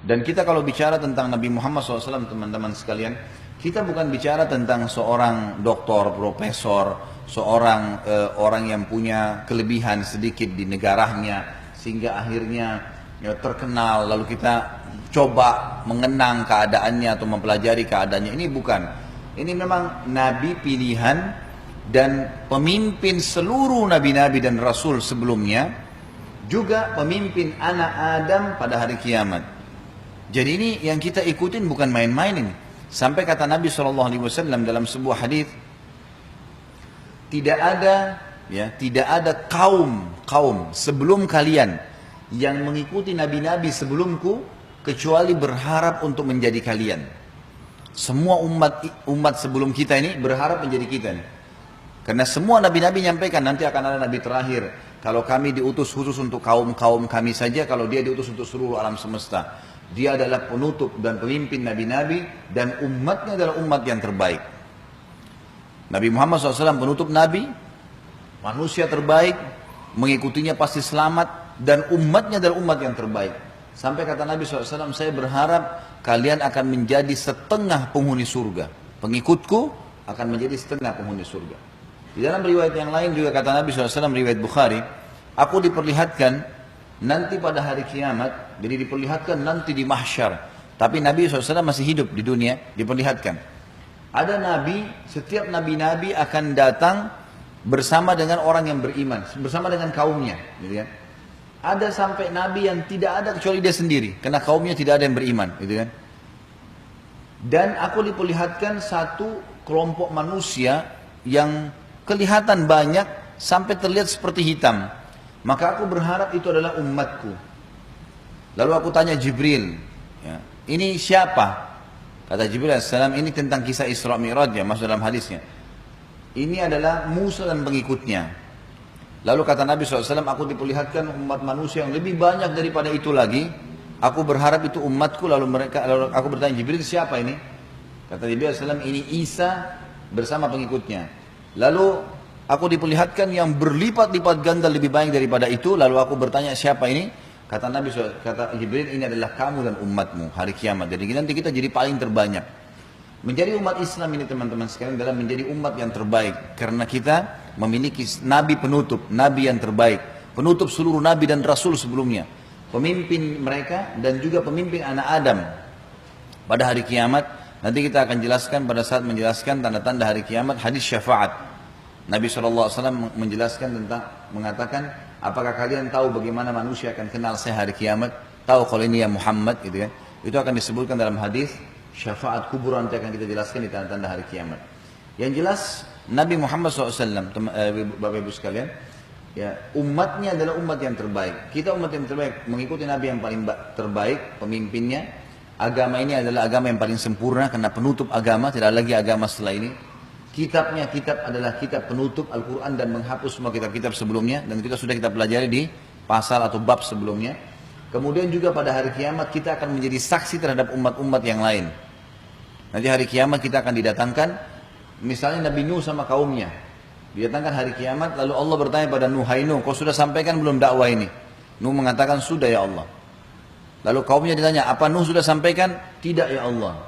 Dan kita kalau bicara tentang Nabi Muhammad SAW, teman-teman sekalian, kita bukan bicara tentang seorang doktor, profesor, seorang orang yang punya kelebihan sedikit di negaranya, sehingga akhirnya ya, terkenal, lalu kita coba mengenang keadaannya atau mempelajari keadaannya. Ini bukan. Ini memang Nabi pilihan dan pemimpin seluruh Nabi-Nabi dan Rasul sebelumnya, juga pemimpin anak Adam pada hari kiamat. Jadi ini yang kita ikutin bukan main-main ini. Sampai kata Nabi SAW dalam sebuah hadis, tidak ada kaum sebelum kalian yang mengikuti nabi-nabi sebelumku kecuali berharap untuk menjadi kalian. Semua umat sebelum kita ini berharap menjadi kita nih. Karena semua nabi-nabi nyampaikan nanti akan ada nabi terakhir. Kalau kami diutus khusus untuk kaum kami saja, kalau dia diutus untuk seluruh alam semesta. Dia adalah penutup dan pemimpin nabi-nabi dan umatnya adalah umat yang terbaik. Nabi Muhammad SAW penutup nabi, manusia terbaik, mengikutinya pasti selamat, dan umatnya adalah umat yang terbaik. Sampai kata Nabi SAW, saya berharap kalian akan menjadi setengah penghuni surga. Pengikutku akan menjadi setengah penghuni surga. Di dalam riwayat yang lain juga kata Nabi SAW, riwayat Bukhari, aku diperlihatkan nanti pada hari kiamat, jadi diperlihatkan nanti di mahsyar. Tapi Nabi SAW masih hidup di dunia, diperlihatkan. Ada nabi, setiap nabi-nabi akan datang bersama dengan orang yang beriman, bersama dengan kaumnya. Gitu kan? Ada sampai nabi yang tidak ada kecuali dia sendiri, karena kaumnya tidak ada yang beriman. Gitu kan? Dan aku diperlihatkan satu kelompok manusia yang kelihatan banyak sampai terlihat seperti hitam. Maka aku berharap itu adalah umatku. Lalu aku tanya Jibril, ya, ini siapa? Kata Jibril AS, ini tentang kisah Isra Mi'raj ya, masuk dalam hadisnya. Ini adalah Musa dan pengikutnya. Lalu kata Nabi SAW, aku diperlihatkan umat manusia yang lebih banyak daripada itu lagi. Aku berharap itu umatku. Lalu aku bertanya Jibril, siapa ini? Kata Jibril AS, ini Isa bersama pengikutnya. Lalu aku diperlihatkan yang berlipat-lipat ganda lebih banyak daripada itu. Lalu aku bertanya siapa ini? Kata Nabi SAW, kata Jibril, ini adalah kamu dan umatmu hari kiamat. Jadi nanti kita jadi paling terbanyak. Menjadi umat Islam ini teman-teman sekalian adalah menjadi umat yang terbaik. Karena kita memiliki Nabi penutup, Nabi yang terbaik. Penutup seluruh Nabi dan Rasul sebelumnya. Pemimpin mereka dan juga pemimpin anak Adam. Pada hari kiamat, nanti kita akan jelaskan pada saat menjelaskan tanda-tanda hari kiamat, hadis syafaat. Nabi SAW menjelaskan tentang, mengatakan, apakah kalian tahu bagaimana manusia akan kenal saya hari kiamat? Tahu kalau ini ya Muhammad gitu kan? Itu akan disebutkan dalam hadis syafaat kubur, nanti akan kita jelaskan di tanda-tanda hari kiamat. Yang jelas Nabi Muhammad SAW, Bapak Ibu sekalian, ya, umatnya adalah umat yang terbaik. Kita umat yang terbaik, mengikuti Nabi yang paling terbaik, pemimpinnya. Agama ini adalah agama yang paling sempurna karena penutup agama, tidak lagi agama setelah ini. Kitab adalah kitab penutup Al-Quran dan menghapus semua kitab-kitab sebelumnya. Dan kita sudah kita pelajari di pasal atau bab sebelumnya. Kemudian juga pada hari kiamat kita akan menjadi saksi terhadap umat-umat yang lain. Nanti hari kiamat kita akan didatangkan, misalnya Nabi Nuh sama kaumnya. Didatangkan hari kiamat, lalu Allah bertanya pada Nuh, hai Nuh, kau sudah sampaikan belum dakwah ini? Nuh mengatakan, sudah ya Allah. Lalu kaumnya ditanya, apa Nuh sudah sampaikan? Tidak ya Allah.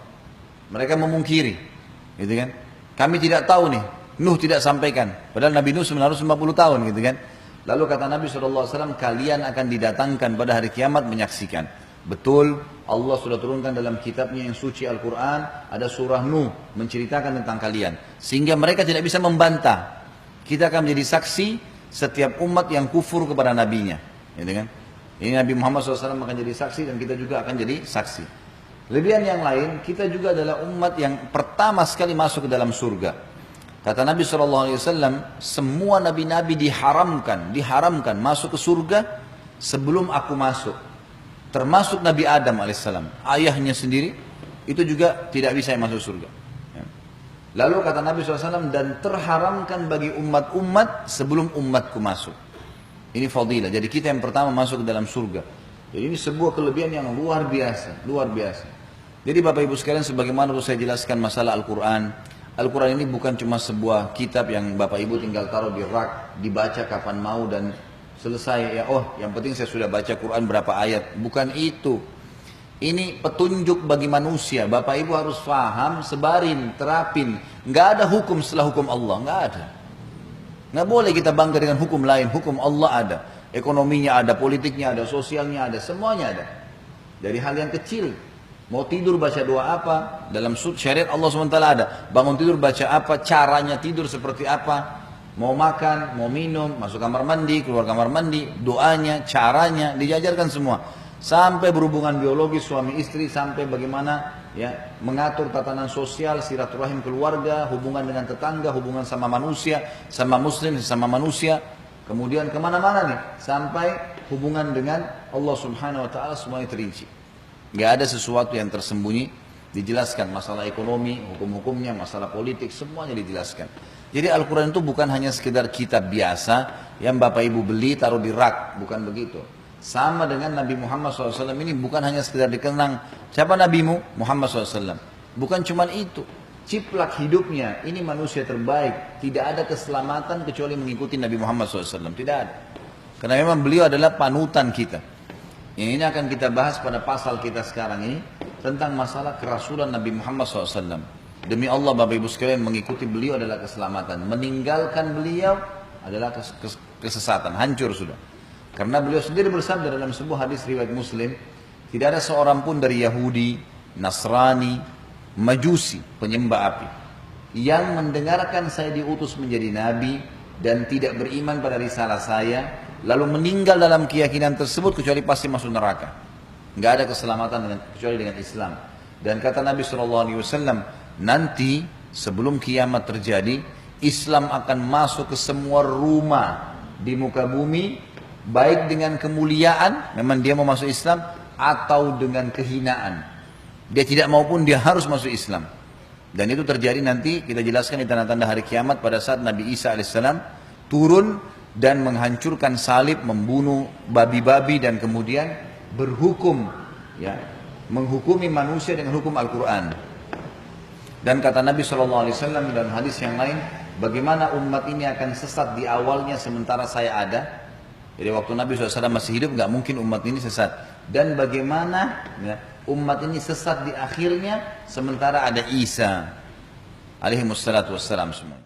Mereka memungkiri. Gitu kan? Kami tidak tahu nih, Nuh tidak sampaikan. Padahal Nabi Nuh 950 tahun gitu kan. Lalu kata Nabi SAW, kalian akan didatangkan pada hari kiamat menyaksikan. Betul, Allah sudah turunkan dalam kitabnya yang suci Al-Quran, ada surah Nuh menceritakan tentang kalian. Sehingga mereka tidak bisa membantah. Kita akan menjadi saksi setiap umat yang kufur kepada nabinya. Gitu kan? Ini Nabi Muhammad SAW akan jadi saksi dan kita juga akan jadi saksi. Lebihan yang lain, kita juga adalah umat yang pertama sekali masuk ke dalam surga. Kata Nabi SAW, semua nabi-nabi diharamkan masuk ke surga sebelum aku masuk. Termasuk Nabi Adam AS, ayahnya sendiri, itu juga tidak bisa masuk surga. Lalu kata Nabi SAW, dan terharamkan bagi umat-umat sebelum umatku masuk. Ini fadilah, jadi kita yang pertama masuk ke dalam surga. Jadi ini sebuah kelebihan yang luar biasa, luar biasa. Jadi Bapak Ibu sekalian, sebagaimana saya jelaskan masalah Al-Quran. Al-Quran ini bukan cuma sebuah kitab yang Bapak Ibu tinggal taruh di rak, dibaca kapan mau dan selesai. Ya, oh yang penting saya sudah baca Quran berapa ayat. Bukan itu. Ini petunjuk bagi manusia. Bapak Ibu harus paham, sebarin, terapin. Nggak ada hukum setelah hukum Allah, nggak ada. Nggak boleh kita bangga dengan hukum lain. Hukum Allah ada, ekonominya ada, politiknya ada, sosialnya ada, semuanya ada. Dari hal yang kecil, mau tidur baca doa apa, dalam syariat Allah SWT ada. Bangun tidur baca apa, caranya tidur seperti apa, mau makan, mau minum, masuk kamar mandi, keluar kamar mandi, doanya, caranya, dijajarkan semua. Sampai berhubungan biologis suami istri, sampai bagaimana ya mengatur tatanan sosial, silaturahim keluarga, hubungan dengan tetangga, hubungan sama manusia, sama muslim, sama manusia. Kemudian kemana-mana nih, sampai hubungan dengan Allah Subhanahu Wa Taala semuanya terinci. Gak ada sesuatu yang tersembunyi, dijelaskan masalah ekonomi, hukum-hukumnya, masalah politik, semuanya dijelaskan. Jadi Al-Quran itu bukan hanya sekedar kitab biasa yang Bapak Ibu beli taruh di rak, bukan begitu. Sama dengan Nabi Muhammad SAW ini bukan hanya sekedar dikenang, siapa nabimu? Muhammad SAW. Bukan cuma itu, ciplak hidupnya, ini manusia terbaik, tidak ada keselamatan kecuali mengikuti Nabi Muhammad SAW, tidak ada. Karena memang beliau adalah panutan kita. Ini akan kita bahas pada pasal kita sekarang ini, tentang masalah kerasulan Nabi Muhammad SAW. Demi Allah Bapak Ibu sekalian, mengikuti beliau adalah keselamatan. Meninggalkan beliau adalah kesesatan, hancur sudah. Karena beliau sendiri bersabda dalam sebuah hadis riwayat Muslim, tidak ada seorang pun dari Yahudi, Nasrani, Majusi, penyembah api, yang mendengarkan saya diutus menjadi nabi dan tidak beriman pada risalah saya, lalu meninggal dalam keyakinan tersebut, kecuali pasti masuk neraka. Nggak ada keselamatan kecuali dengan Islam. Dan kata Nabi SAW, nanti sebelum kiamat terjadi, Islam akan masuk ke semua rumah di muka bumi, baik dengan kemuliaan, memang dia mau masuk Islam, atau dengan kehinaan. Dia tidak mau pun dia harus masuk Islam. Dan itu terjadi nanti, kita jelaskan di tanda-tanda hari kiamat pada saat Nabi Isa AS turun dan menghancurkan salib, membunuh babi-babi dan kemudian berhukum, ya, menghukumi manusia dengan hukum Al-Quran. Dan kata Nabi SAW dalam hadis yang lain, bagaimana umat ini akan sesat di awalnya sementara saya ada. Jadi waktu Nabi SAW masih hidup, nggak mungkin umat ini sesat. Dan bagaimana ya, umat ini sesat di akhirnya sementara ada Isa alaihi wassalatu wassalam semua.